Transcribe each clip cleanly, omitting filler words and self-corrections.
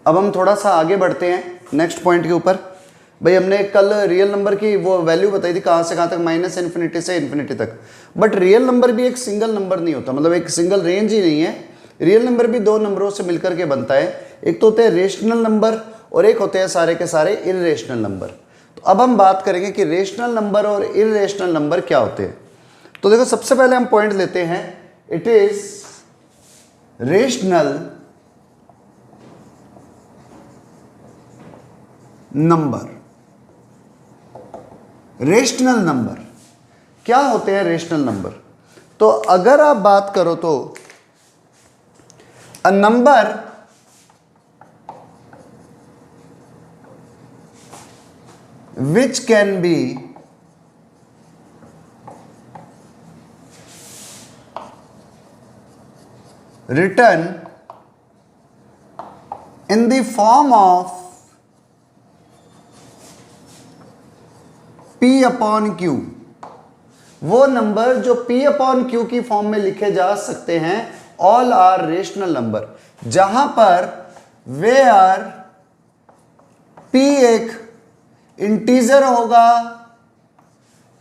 अब हम थोड़ा सा आगे बढ़ते हैं नेक्स्ट पॉइंट के ऊपर। भाई हमने कल रियल नंबर की वो वैल्यू बताई थी कहाँ से कहाँ तक, माइनस इन्फिनिटी से इन्फिनिटी तक। बट रियल नंबर भी एक सिंगल नंबर नहीं होता, मतलब एक सिंगल रेंज ही नहीं है। रियल नंबर भी दो नंबरों से मिलकर के बनता है, एक तो होते हैं रेशनल नंबर और एक होते हैं सारे के सारे इररेशनल नंबर। तो अब हम बात करेंगे कि रेशनल नंबर और इररेशनल नंबर क्या होते हैं। तो देखो सबसे पहले हम पॉइंट लेते हैं, it is rational number. Rational number क्या होते हैं? रेशनल नंबर, तो अगर आप बात करो तो a number which can be written in the form of P upon Q, वो नंबर जो P अपॉन Q की फॉर्म में लिखे जा सकते हैं, ऑल आर रेशनल नंबर, जहां पर वे आर P एक इंटीजर होगा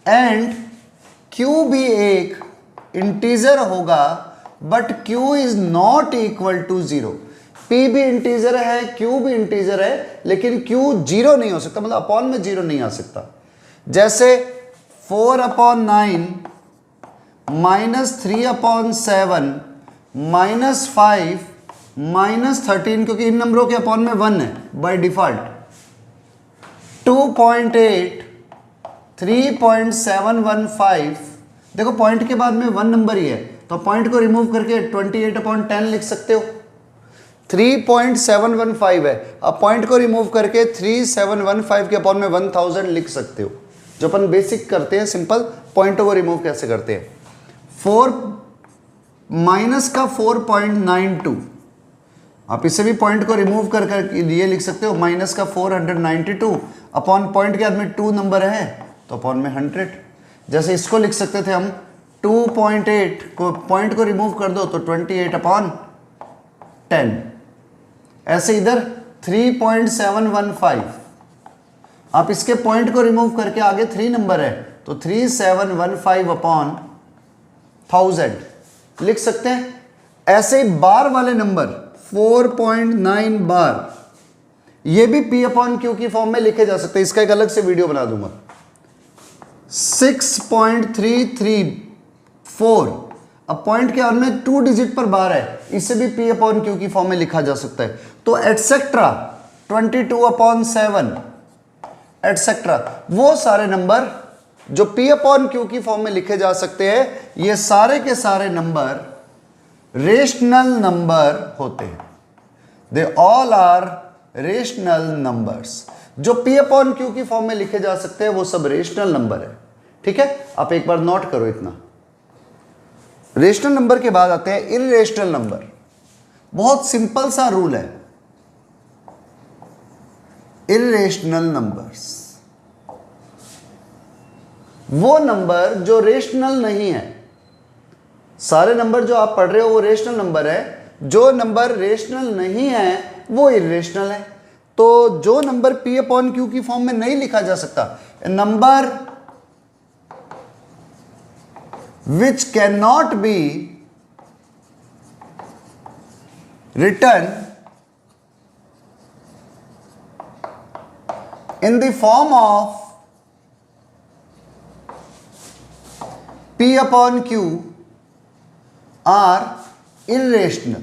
एंड Q भी एक इंटीजर होगा, but Q is not equal to zero. P भी इंटीजर है, Q भी इंटीजर है, लेकिन Q जीरो नहीं हो सकता, मतलब अपॉन में जीरो नहीं आ सकता। जैसे 4/9 -3/7 -5 -13, क्योंकि इन नंबरों के अपॉन में 1 है बाय डिफॉल्ट। 2.8 3.715, देखो पॉइंट के बाद में 1 नंबर ही है, तो पॉइंट को रिमूव करके 28/10 लिख सकते हो। 3.715 है, अब पॉइंट को रिमूव करके 3715 के अपॉन में 1000 लिख सकते हो। जो अपन बेसिक करते हैं, सिंपल पॉइंटों को रिमूव कैसे करते हैं। 4 माइनस का 4.92, आप इससे भी पॉइंट को रिमूव कर ये लिख सकते हो, माइनस का 492 अपॉन पॉइंट के बाद में 2 नंबर है तो अपॉन में 100। जैसे इसको लिख सकते थे हम 2.8 को पॉइंट को रिमूव कर दो तो 28/10। ऐसे इधर 3.715, आप इसके पॉइंट को रिमूव करके आगे 3 नंबर है तो 3715/1000 लिख सकते हैं। ऐसे ही बार वाले नंबर 4.9 बार, ये भी P अपॉन Q की फॉर्म में लिखे जा सकते हैं, इसका एक अलग से वीडियो बना दूंगा। 6.334, अब पॉइंट के अंदर में 2 डिजिट पर बार है, इसे भी P अपॉन Q की फॉर्म में लिखा जा सकता है। तो एटसेट्रा 22/7 एटसेट्रा, वो सारे नंबर जो P अपॉन Q की फॉर्म में लिखे जा सकते हैं, ये सारे के सारे नंबर रेशनल नंबर होते हैं। They all are rational numbers. जो P अपॉन Q की फॉर्म में लिखे जा सकते हैं वो सब रेशनल नंबर है। ठीक है, आप एक बार नोट करो इतना। रेशनल नंबर के बाद आते हैं इररेशनल नंबर। बहुत सिंपल सा रूल है, इररेशनल नंबर्स वो नंबर जो रेशनल नहीं है। सारे नंबर जो आप पढ़ रहे हो वो रेशनल नंबर है, जो नंबर रेशनल नहीं है वो इररेशनल है। तो जो नंबर P अपॉन Q की फॉर्म में नहीं लिखा जा सकता, number which can not be written in the form of P upon Q are irrational।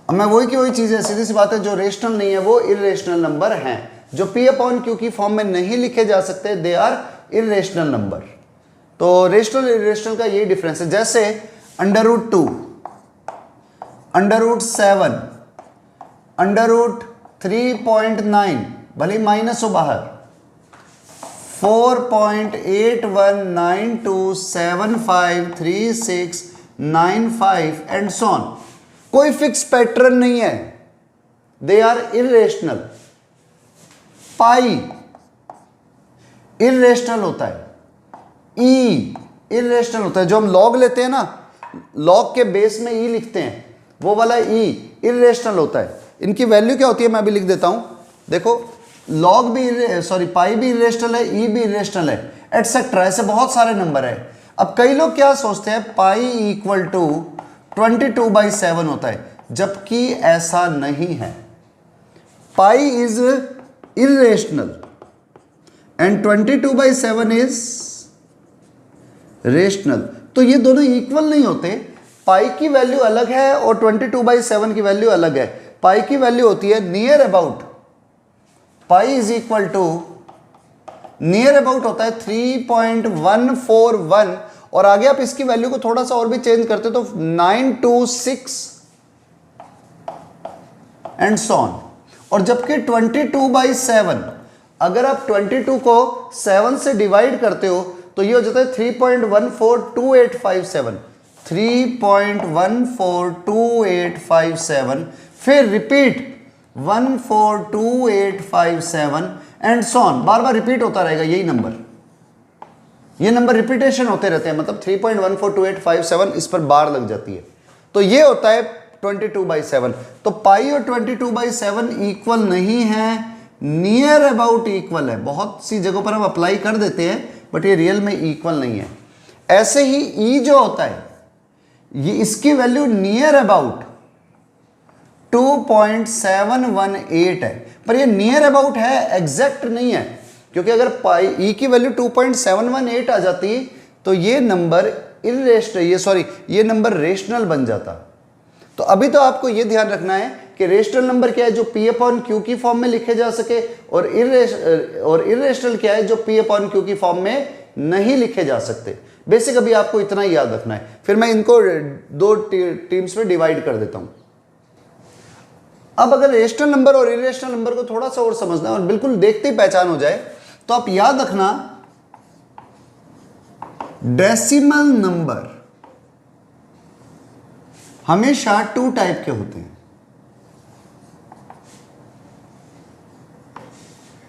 अब मैं वही की वही चीज है, सीधी सी बात है, जो रेशनल नहीं है वो इररेशनल नंबर हैं। जो P अपॉन Q की फॉर्म में नहीं लिखे जा सकते, दे आर इररेशनल नंबर। तो रेशनल इररेशनल का यही डिफरेंस है। जैसे √2, √7, √3.9, भले माइनस हो बाहर, 4.8192753695 एंड सो ऑन। कोई फिक्स पैटर्न नहीं है, they are irrational. Pi irrational होता है, ई इररेशनल होता है। जो हम लॉग लेते हैं ना, लॉग के बेस में ई लिखते हैं, वो वाला ई इररेशनल होता है। इनकी वैल्यू क्या होती है मैं अभी लिख देता हूं। देखो लॉग भी सॉरी पाई भी इरेशनल है, ई भी इरेशनल है, एटसेट्रा, ऐसे बहुत सारे नंबर है। अब कई लोग क्या सोचते हैं पाई इक्वल टू 22/7 होता है, जबकि ऐसा नहीं है। Pi is irrational and 22/7 is rational. तो ये दोनों इक्वल नहीं होते। पाई की वैल्यू अलग है और 22/7 की वैल्यू अलग है। पाई की वैल्यू होती है near about, pi is equal to near about होता है 3.141 और आगे आप इसकी वैल्यू को थोड़ा सा और भी चेंज करते तो 926 एंड सो ऑन। और जबकि 22/7 अगर आप 22 को 7 से डिवाइड करते हो तो ये हो जाता है 3.142857, 3.142857, फिर repeat 142857 and so on, bar bar repeat होता रहेगा यही नंबर। ये नंबर रिपीटेशन होते रहते हैं, मतलब 3.142857 इस पर बार लग जाती है। तो ये होता है 22/7। तो पाई और 22/7 इक्वल नहीं है, नियर अबाउट इक्वल है। बहुत सी जगहों पर हम अप्लाई कर देते हैं बट ये रियल में इक्वल नहीं है। ऐसे ही ई जो होता है ये इसकी वैल्यू नियर अबाउट 2.718 है, पर ये नियर अबाउट है, एग्जैक्ट नहीं है। क्योंकि अगर पाई ई की वैल्यू 2.718 आ जाती तो ये नंबर ये नंबर रेशनल बन जाता। तो अभी तो आपको ये ध्यान रखना है कि रेशनल नंबर क्या है जो P अपॉन Q की फॉर्म में लिखे जा सके, और इरेशनल क्या है जो P अपॉन Q की फॉर्म में नहीं लिखे जा सकते। बेसिक अभी आपको इतना ही याद रखना है, फिर मैं इनको दो टीम्स में डिवाइड कर देता हूं। अब अगर रेशनल नंबर और इरेशनल नंबर को थोड़ा सा और समझना है और बिल्कुल देखते ही पहचान हो जाए तो आप याद रखना डेसिमल नंबर हमेशा 2 टाइप के होते हैं।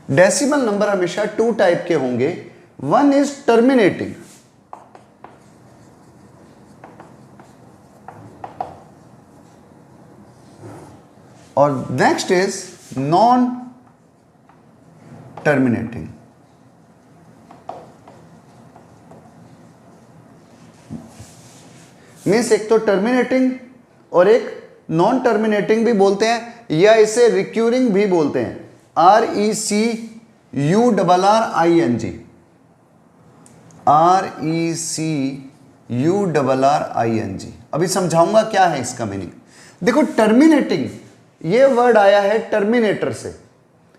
डेसिमल नंबर हमेशा 2 टाइप के होंगे। वन इज टर्मिनेटिंग, और next is non terminating. Means एक तो टर्मिनेटिंग और एक नॉन टर्मिनेटिंग भी बोलते हैं, या इसे रिक्यूरिंग भी बोलते हैं। RECURRING। अभी समझाऊंगा क्या है इसका मीनिंग। देखो टर्मिनेटिंग ये वर्ड आया है टर्मिनेटर से,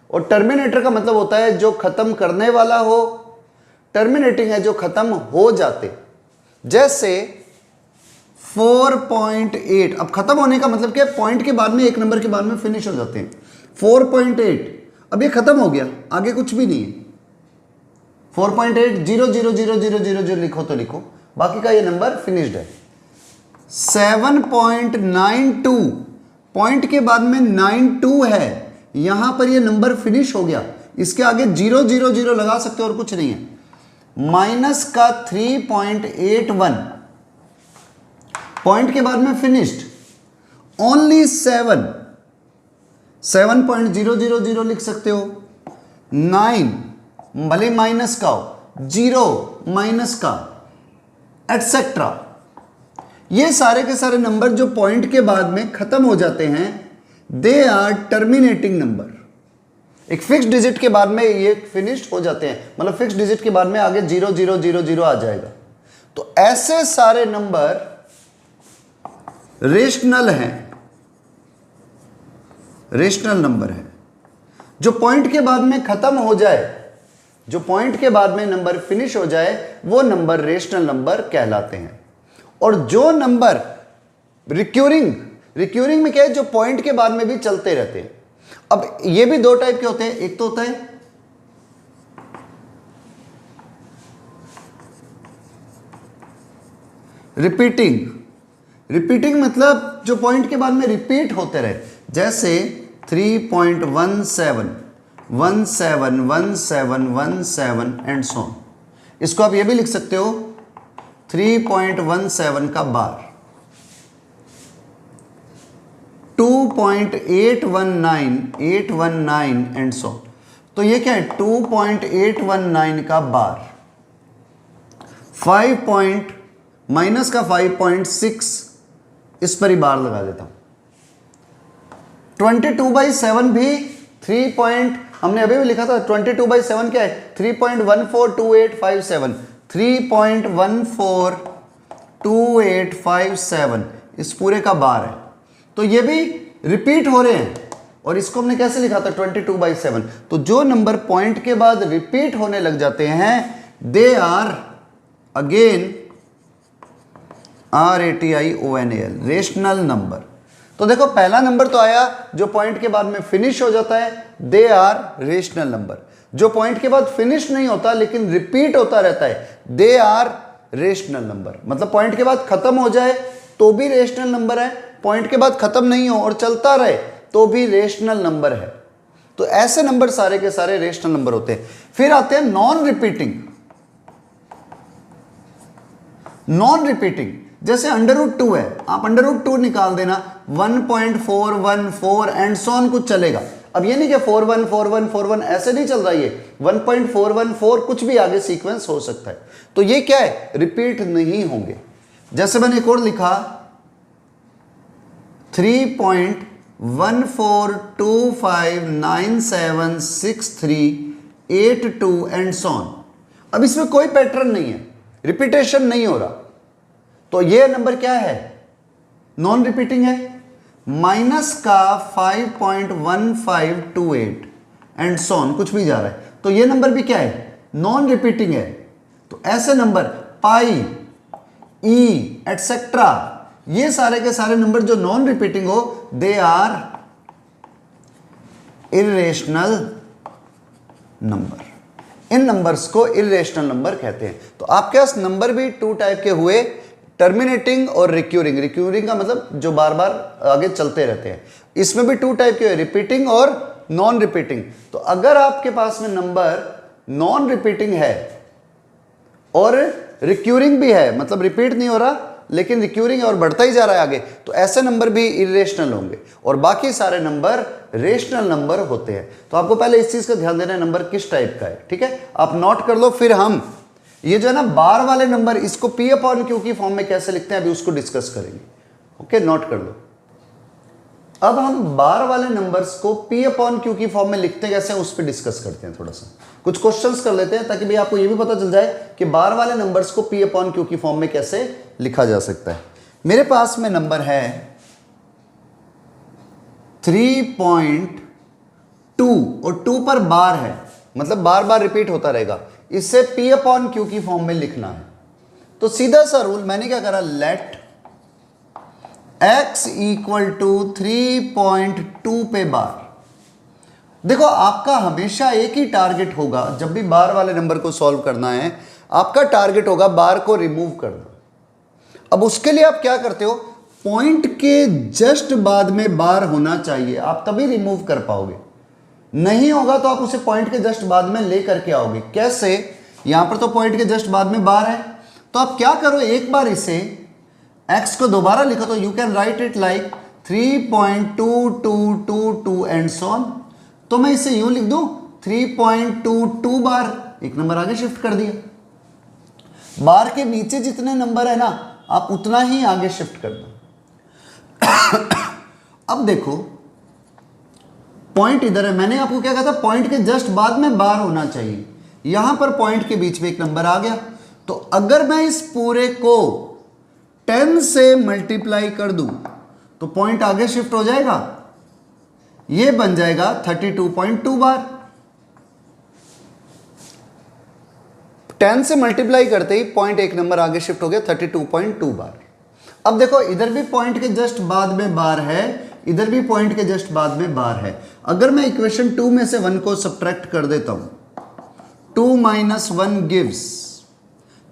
और टर्मिनेटर का मतलब होता है जो खत्म करने वाला हो। टर्मिनेटिंग है जो खत्म हो जाते। जैसे 4.8, अब खत्म होने का मतलब क्या है, पॉइंट के बाद में एक नंबर के बाद में फिनिश हो जाते हैं। 4.8 अब ये खत्म हो गया, आगे कुछ भी नहीं है। 4.8 0 लिखो तो लिखो, बाकी का ये नंबर फिनिश्ड है। 7.92 पॉइंट के बाद में 92 है, यहां पर ये नंबर फिनिश हो गया। इसके आगे 0 लगा सकते हो और कुछ नहीं है। माइनस का 3.81 पॉइंट के बाद में फिनिश्ड। ओनली 7.000 लिख सकते हो। 9 भले माइनस का हो, 0 माइनस का, एटसेट्रा। ये सारे के सारे नंबर जो पॉइंट के बाद में खत्म हो जाते हैं, दे आर टर्मिनेटिंग नंबर। एक फिक्स डिजिट के बाद में ये फिनिश्ड हो जाते हैं, मतलब फिक्स डिजिट के बाद में आगे 0 आ जाएगा। तो ऐसे सारे नंबर रेशनल हैं, रेशनल नंबर है। जो पॉइंट के बाद में खत्म हो जाए, जो पॉइंट के बाद में नंबर फिनिश हो जाए, वो नंबर रेशनल नंबर कहलाते हैं। और जो नंबर रिक्यूरिंग में क्या है, जो पॉइंट के बाद में भी चलते रहते हैं। अब ये भी 2 टाइप के होते हैं। एक तो होता है रिपीटिंग मतलब जो पॉइंट के बाद में रिपीट होते रहे। जैसे 3.17 17 एंड सो ऑन। इसको आप ये भी लिख सकते हो 3.17 का बार। 2.819 एंड सो। तो ये क्या है 2.819 का बार, 5 माइनस का 5.6 इस पर ही बार लगा देता हूं। 22/7 भी 3 हमने अभी भी लिखा था 22/7 क्या है 3.142857, 3.142857 इस पूरे का बार है। तो ये भी रिपीट हो रहे हैं और इसको हमने कैसे लिखा था 22/7। तो जो नंबर पॉइंट के बाद रिपीट होने लग जाते हैं they are again RATIONAL rational number. तो देखो पहला नंबर तो आया जो पॉइंट के बाद में फिनिश हो जाता है, दे आर रेशनल नंबर। जो पॉइंट के बाद फिनिश नहीं होता लेकिन रिपीट होता रहता है, दे आर रेशनल नंबर। मतलब पॉइंट के बाद खत्म हो जाए तो भी रेशनल नंबर है, पॉइंट के बाद खत्म नहीं हो और चलता रहे तो भी रेशनल नंबर है। तो ऐसे नंबर सारे के सारे रेशनल नंबर होते हैं। फिर आते हैं नॉन रिपीटिंग। नॉन रिपीटिंग जैसे √2 है, आप √2 निकाल देना 1.414 एंड सो ऑन कुछ चलेगा। अब ये नहीं कि 414141 ऐसे नहीं चल रहा, ये 1.414 कुछ भी आगे सीक्वेंस हो सकता है। तो ये क्या है रिपीट नहीं होंगे। जैसे मैंने एक और लिखा 3.1425976382 एंड सो ऑन। अब इसमें कोई पैटर्न नहीं है, रिपीटेशन नहीं हो रहा, तो ये नंबर क्या है नॉन रिपीटिंग है। माइनस का 5.1528 एंड सो ऑन कुछ भी जा रहा है, तो ये नंबर भी क्या है नॉन रिपीटिंग है। तो ऐसे नंबर पाई ई एटसेट्रा ये सारे के सारे नंबर जो नॉन रिपीटिंग हो दे आर इर्रेशनल नंबर। इन नंबर्स को इर्रेशनल नंबर कहते हैं। तो आपके पास नंबर भी 2 टाइप के हुए, टर्मिनेटिंग और रिक्यूरिंग। रिक्यूरिंग का मतलब जो बार बार आगे चलते रहते हैं। इसमें भी 2 टाइप के हुए, रिपीटिंग और नॉन रिपीटिंग। तो अगर आपके पास में नंबर नॉन रिपीटिंग है और रिक्यूरिंग भी है, मतलब रिपीट नहीं हो रहा लेकिन रिक्यूरिंग है और बढ़ता ही जा रहा है आगे, तो ऐसे नंबर भी इरेशनल होंगे और बाकी सारे नंबर रेशनल नंबर होते हैं। तो आपको पहले इस चीज का ध्यान देना है नंबर किस टाइप का है, ठीक है। आप नोट कर लो, फिर हम ये जो है ना बार वाले नंबर इसको P/Q की फॉर्म में कैसे लिखते हैं अभी उसको डिस्कस करेंगे। ओके नोट कर लो। अब हम बार वाले नंबर्स को P/Q की फॉर्म में लिखते कैसे हैं उस पर डिस्कस करते हैं। थोड़ा सा कुछ क्वेश्चंस कर लेते हैं ताकि भाई आपको ये भी पता चल जाए कि बार वाले नंबर्स को P/Q की फॉर्म में कैसे लिखा जा सकता है। मेरे पास में नंबर है 3.2 और 2 पर बार है, मतलब बार बार रिपीट होता रहेगा। इसे P/Q की फॉर्म में लिखना है। तो सीधा सा रूल मैंने क्या करा, लेट x = 3.2 पे बार। देखो आपका हमेशा एक ही टारगेट होगा, जब भी बार वाले नंबर को सॉल्व करना है आपका टारगेट होगा बार को रिमूव करना। अब उसके लिए आप क्या करते हो, पॉइंट के जस्ट बाद में बार होना चाहिए, आप तभी रिमूव कर पाओगे। नहीं होगा तो आप उसे पॉइंट के जस्ट बाद में ले करके आओगे। कैसे, यहां पर तो पॉइंट के जस्ट बाद में बार है, तो आप क्या करो, एक बार इसे x को दोबारा लिखो, तो you can write it like 3.2222 and so on. तो मैं इसे यूं लिख दूं 3.22 बार, एक नंबर आगे शिफ्ट कर दिया। बार के नीचे जितने नंबर है ना आप उतना ही आगे शिफ्ट कर दो। अब देखो पॉइंट इधर है, मैंने आपको क्या कहा था पॉइंट के जस्ट बाद में बार होना चाहिए, यहां पर पॉइंट के बीच में एक नंबर आ गया। तो अगर मैं इस पूरे को 10 से मल्टीप्लाई कर दूं तो पॉइंट आगे शिफ्ट हो जाएगा, ये बन जाएगा 32.2 बार। 10 से मल्टीप्लाई करते ही पॉइंट एक नंबर आगे शिफ्ट हो गया 32.2 बार। अब देखो इधर भी पॉइंट के जस्ट बाद में बार है, इधर भी पॉइंट के जस्ट बाद में बार है। अगर मैं इक्वेशन 2 में से 1 को सब्ट्रैक्ट कर देता हूं, 2 - 1 gives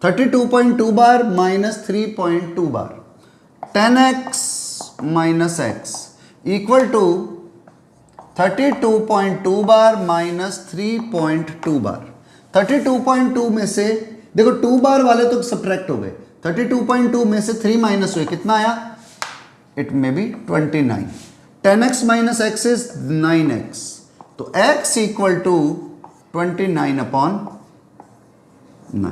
32.2 bar minus 3.2 bar, 10x - x equal to 32.2 bar minus 3.2 bar. 32.2 में से देखो 2 बार वाले तो सब्ट्रैक्ट हो गए, 32.2 में से 3 माइनस हुए, कितना आया, it may be 29। 10x minus x is 9x, तो x इक्वल टू 29/9।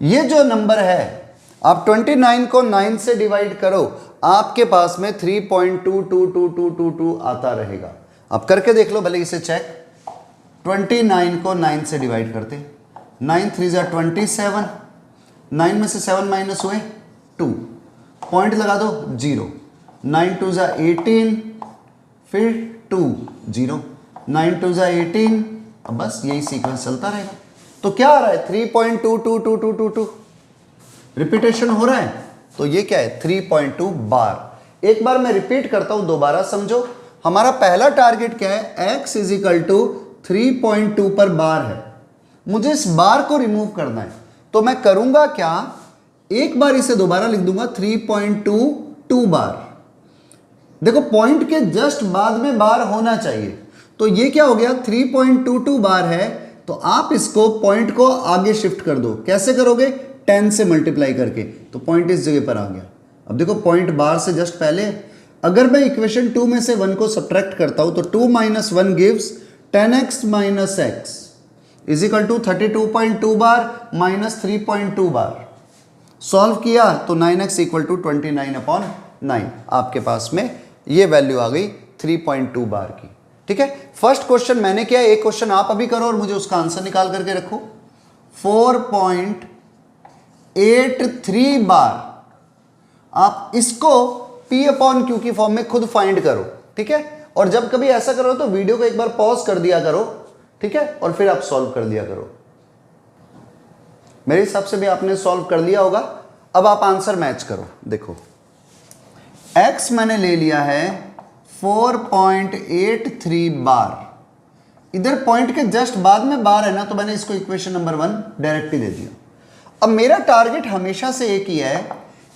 ये जो नंबर है, आप 29 को 9 से डिवाइड करो, आपके पास में 3.22222 आता रहेगा। अब करके देख लो भले इसे चेक। 29 को 9 से डिवाइड करते, 9 3 जा 27, 9 में से 7 माइनस हुए 2, पॉइंट लगा दो 0, 9 2 जा 18, फिर 2 0, 9 2 जा 18, अब बस यही सीक्वेंस चलता रहेगा। तो क्या आ रहा है 3.22222, रिपीटेशन हो रहा है, तो ये क्या है 3.2 बार। एक बार मैं रिपीट करता हूं, दोबारा समझो। हमारा पहला टारगेट क्या है, x इज इक्वल टू 3.2 पर बार है, मुझे इस बार को रिमूव करना है। तो मैं करूंगा क्या, एक बार इसे दोबारा लिख दूंगा 3.22 बार। देखो पॉइंट के जस्ट बाद में बार होना चाहिए, तो ये क्या हो गया 3.22 बार है, तो आप इसको पॉइंट को आगे शिफ्ट कर दो। कैसे करोगे, 10 से मल्टीप्लाई करके, तो पॉइंट इस जगह पर आ गया। अब देखो पॉइंट बार से जस्ट पहले, अगर मैं इक्वेशन 2 में से 1 को सब्ट्रैक्ट करता हूं तो 2 - 1 gives 10x - x is equal to 32.2 bar minus 3.2 bar. Solve किया तो 9x इक्वल टू 29/9 आपके पास में ये वैल्यू आ गई 3.2 बार की। ठीक है, फर्स्ट क्वेश्चन मैंने किया, एक क्वेश्चन आप अभी करो और मुझे उसका आंसर निकाल करके रखो। 4.83 बार, आप इसको P/Q की फॉर्म में खुद फाइंड करो। ठीक है, और जब कभी ऐसा करो तो वीडियो को एक बार पॉज कर दिया करो, ठीक है, और फिर आप सॉल्व कर दिया करो। मेरे हिसाब से भी आपने सॉल्व कर लिया होगा। अब आप आंसर मैच करो। देखो x मैंने ले लिया है 4.83 बार, इधर पॉइंट के जस्ट बाद में बार है ना, तो मैंने इसको इक्वेशन नंबर 1 डायरेक्ट ही दे दिया। अब मेरा टारगेट हमेशा से एक ही है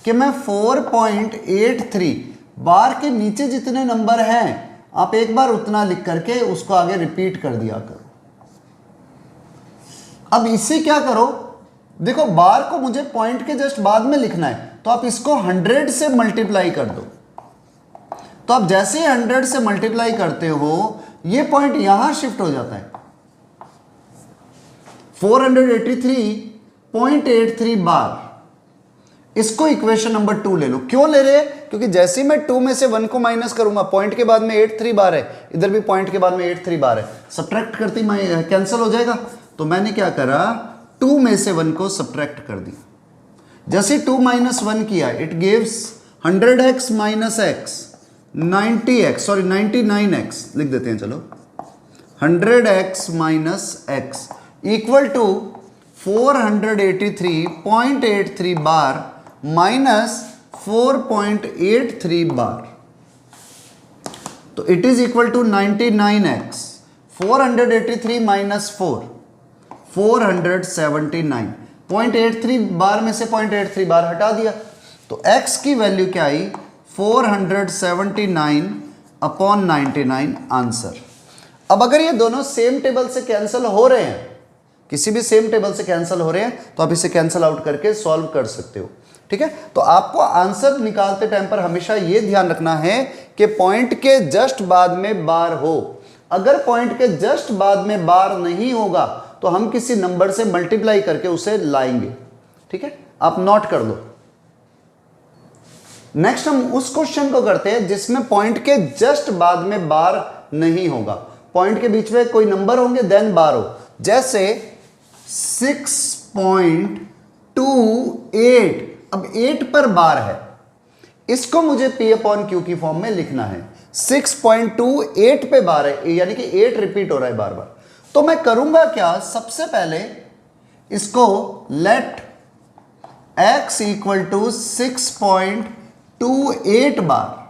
कि मैं 4.83 बार के नीचे जितने नंबर हैं आप एक बार उतना लिख करके उसको आगे रिपीट कर दिया करो। अब इससे क्या करो, देखो बार को मुझे पॉइंट के जस्ट बाद में लिखना है, तो आप इसको 100 से मल्टीप्लाई कर दो। तो आप जैसे ही 100 से मल्टीप्लाई करते हो, ये पॉइंट यहां शिफ्ट हो जाता है। 483.83 बार, इसको इक्वेशन नंबर 2 ले लो। क्यों ले रहे हैं, क्योंकि जैसे ही मैं 2 में से 1 को माइनस करूंगा, पॉइंट के बाद में 83 बार है, इधर भी पॉइंट के बाद में 83 बार है, सब्ट्रैक्ट करती कैंसिल हो जाएगा। तो मैंने क्या करा, 2 में से 1 को सब्ट्रैक्ट कर दिया। जैसे 2 - 1 किया, it gives 100x - x 99x लिख देते हैं, चलो 100x - x equal to 483.83 bar minus 4.83 bar, तो it is equal to 99x। 483 minus 479, 0.83 bar में से 0.83 बार हटा दिया, तो x की वैल्यू क्या आई 479/99 आंसर। अब अगर ये दोनों सेम टेबल से कैंसिल हो रहे हैं, किसी भी सेम टेबल से कैंसिल हो रहे हैं, तो आप इसे कैंसिल आउट करके सॉल्व कर सकते हो। ठीक है, तो आपको आंसर निकालते टाइम पर हमेशा ये ध्यान रखना है कि पॉइंट के जस्ट बाद में बार हो। अगर पॉइंट के जस्ट बाद में बार नहीं होगा तो हम किसी नंबर से मल्टीप्लाई करके उसे लाएंगे। ठीक है, आप नोट कर लो। नेक्स्ट हम उस क्वेश्चन को करते हैं जिसमें पॉइंट के जस्ट बाद में बार नहीं होगा, पॉइंट के बीच में कोई नंबर होंगे देन बार हो। जैसे 6.28, अब 8 पर बार है, इसको मुझे P/Q की फॉर्म में लिखना है। 6.28 पे बार है, यानी कि 8 रिपीट हो रहा है बार बार। तो मैं करूंगा क्या, सबसे पहले इसको लेट x इक्वल टू 6.28 बार।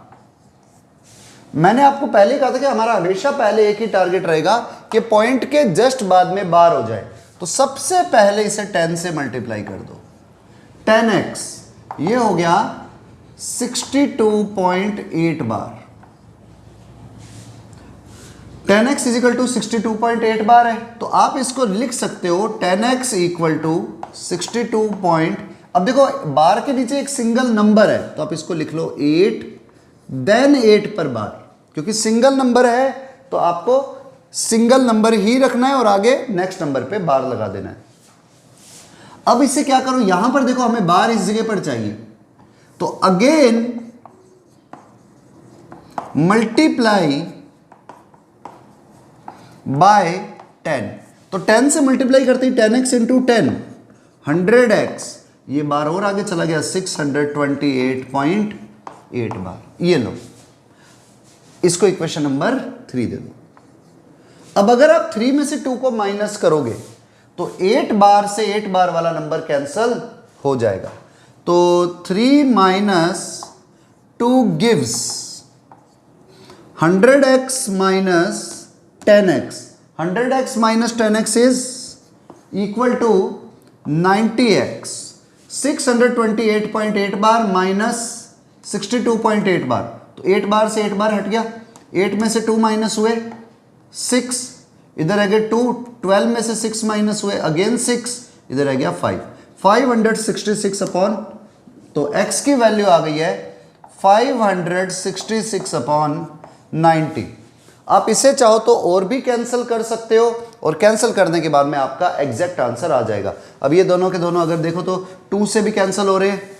मैंने आपको पहले कहा था कि हमारा हमेशा पहले एक ही टारगेट रहेगा कि पॉइंट के जस्ट बाद में बार हो जाए। तो सबसे पहले इसे 10 से मल्टीप्लाई कर दो, 10x, ये हो गया 62.8 बार। 10x इजिकल टू 62.8 बार है, तो आप इसको लिख सकते हो 10x इक्वल टू 62. अब देखो बार के नीचे एक सिंगल नंबर है, तो आप इसको लिख लो 8, देन 8 पर बार, क्योंकि सिंगल नंबर है तो आपको सिंगल नंबर ही रखना है और आगे नेक्स्ट नंबर पे बार लगा देना है। अब इसे क्या करो, यहां पर देखो हमें बार इस जगह पर चाहिए, तो अगेन मल्टीप्लाई बाय 10। तो 10 से मल्टीप्लाई करते ही 10x इंटू 10 100x, ये बार और आगे चला गया 628.8 बार। ये लो, इसको इक्वेशन नंबर 3 दे दो। अब अगर आप 3 में से 2 को माइनस करोगे तो 8 बार से 8 बार वाला नंबर कैंसल हो जाएगा। तो 3 minus 2 gives 100x minus 10x। 100x minus 10x is equal to 90x। 628.8 bar minus 62.8 bar, तो 8 बार से 8 बार हट गया, 8 में से 2 माइनस हुए 6, इधर आ गया 2, 12 में से 6 माइनस हुए अगेन 6, इधर आ गया 5, 566 अपॉन, तो x की वैल्यू आ गई है 566 अपॉन 90। आप इसे चाहो तो और भी कैंसिल कर सकते हो और कैंसिल करने के बाद में आपका एग्जैक्ट आंसर आ जाएगा। अब ये दोनों के दोनों अगर देखो तो 2 से भी कैंसिल हो रहे हैं,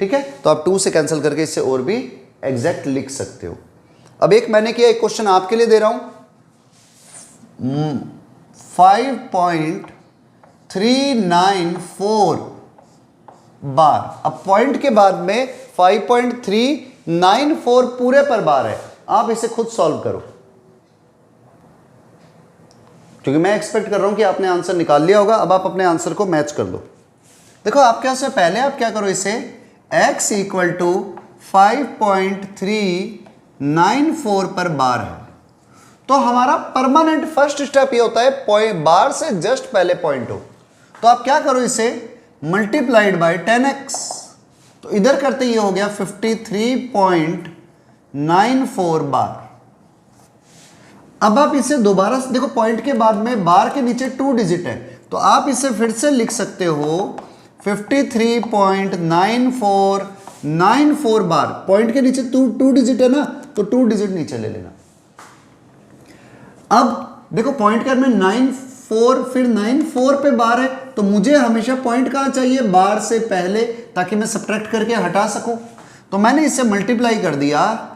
ठीक है, तो आप 2 से कैंसिल करके इससे और भी एग्जैक्ट लिख सकते हो। अब एक मैंने किया, एक क्वेश्चन आपके लिए दे रहा हूं, 5.394 बार। अब पॉइंट के बाद में 5.394 पूरे पर बार है, आप इसे खुद सॉल्व करो, क्योंकि मैं एक्सपेक्ट कर रहा हूं कि आपने आंसर निकाल लिया होगा। अब आप अपने आंसर को मैच कर लो। देखो आपके यहाँ से पहले आप क्या करो, इसे x इक्वल टू 5.394 पर बार है, तो हमारा परमानेंट फर्स्ट स्टेप ये होता है बार से जस्ट पहले पॉइंट हो। तो आप क्या करो, इसे मल्टीप्लाइड बाय 10x, तो इधर करते ये हो गया 53.94 बार। अब आप इसे दोबारा देखो, पॉइंट के बाद में बार के नीचे 2 डिजिट है, तो आप इसे फिर से लिख सकते हो 53.9494 बार। पॉइंट के नीचे 2 डिजिट है ना, तो 2 डिजिट नीचे ले लेना। अब देखो पॉइंट के में 94, फिर 94 पे बार है, तो मुझे हमेशा पॉइंट कहां चाहिए, बार से पहले, ताकि मैं सब्ट्रैक्ट करके हटा सकूं। तो मैंने इसे मल्टीप्लाई कर दिया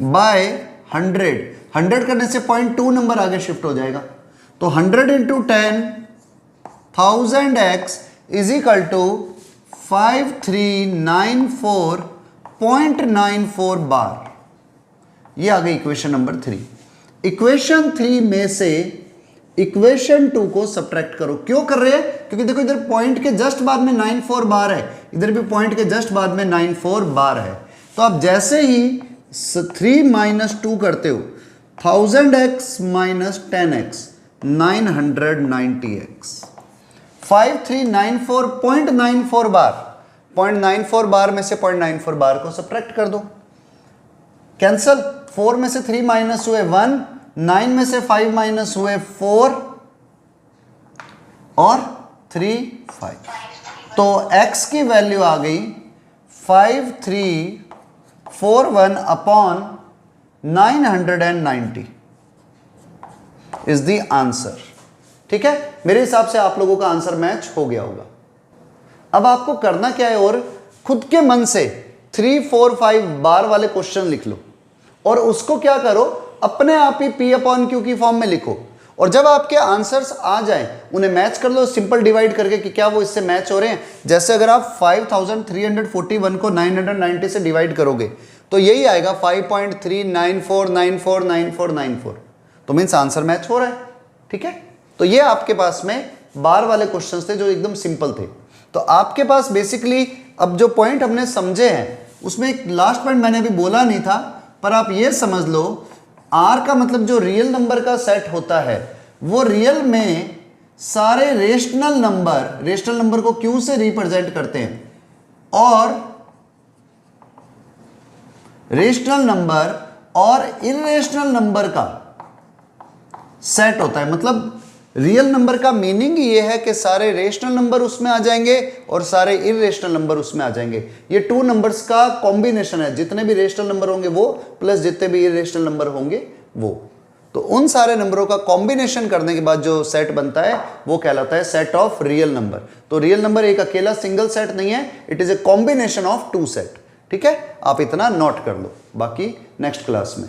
बाय 100 करने से 0.2 नंबर आगे शिफ्ट हो जाएगा। तो 100 into 10 1000x is equal to 5394.94 bar. ये आ गई इक्वेशन नंबर 3। इक्वेशन 3 में से इक्वेशन 2 को सब्ट्रैक्ट करो। क्यों कर रहे हैं, क्योंकि देखो इधर पॉइंट के जस्ट बाद में 94 बार है, इधर भी पॉइंट के जस्ट बाद में 94 बार है। तो आप जैसे ही 3 माइनस 2 करते हो, 1000x माइनस 10x 990x, 5394.94 बार, 0.94 बार में से 0.94 बार को सब्ट्रैक्ट कर दो, कैंसल। 4 में से 3 माइनस हुए 1, 9 में से 5 माइनस हुए 4 और 3 5, तो x की वैल्यू आ गई 5341 अपॉन 990 इज द आंसर। ठीक है, मेरे हिसाब से आप लोगों का आंसर मैच हो गया होगा। अब आपको करना क्या है, और खुद के मन से 3 4 5 बार वाले क्वेश्चन लिख लो और उसको क्या करो, अपने आप ही P अपॉन Q की फॉर्म में लिखो, और जब आपके आंसर्स आ जाएं उन्हें मैच कर लो सिंपल डिवाइड करके कि क्या वो इससे मैच हो रहे हैं। जैसे अगर आप 5341 को 990 से डिवाइड करोगे तो यही आएगा 5.394949494, तो मीन्स आंसर मैच हो रहा है। ठीक है, तो ये आपके पास में बार वाले क्वेश्चंस थे जो एकदम सिंपल थे। तो आपके पास बेसिकली अब जो पॉइंट हमने समझे हैं उसमें एक लास्ट पॉइंट मैंने अभी बोला नहीं था, पर आप ये समझ लो R का मतलब जो रियल नंबर का सेट होता है वो रियल में सारे रेशनल नंबर को Q से रिप्रेजेंट करते हैं, और रेशनल नंबर और इरेशनल नंबर का सेट होता है। मतलब रियल नंबर का मीनिंग ये है कि सारे रेशनल नंबर उसमें आ जाएंगे और सारे इरेशनल नंबर उसमें आ जाएंगे। ये टू नंबर्स का कॉम्बिनेशन है, जितने भी रेशनल नंबर होंगे वो प्लस जितने भी इरेशनल नंबर होंगे वो। तो उन सारे नंबरों का कॉम्बिनेशन करने के बाद जो सेट बनता है वो कहलाता है सेट ऑफ रियल नंबर। तो रियल नंबर एक अकेला सिंगल सेट नहीं है, it is a combination of two set. ठीक है, आप इतना नोट कर लो, बाकी नेक्स्ट क्लास में।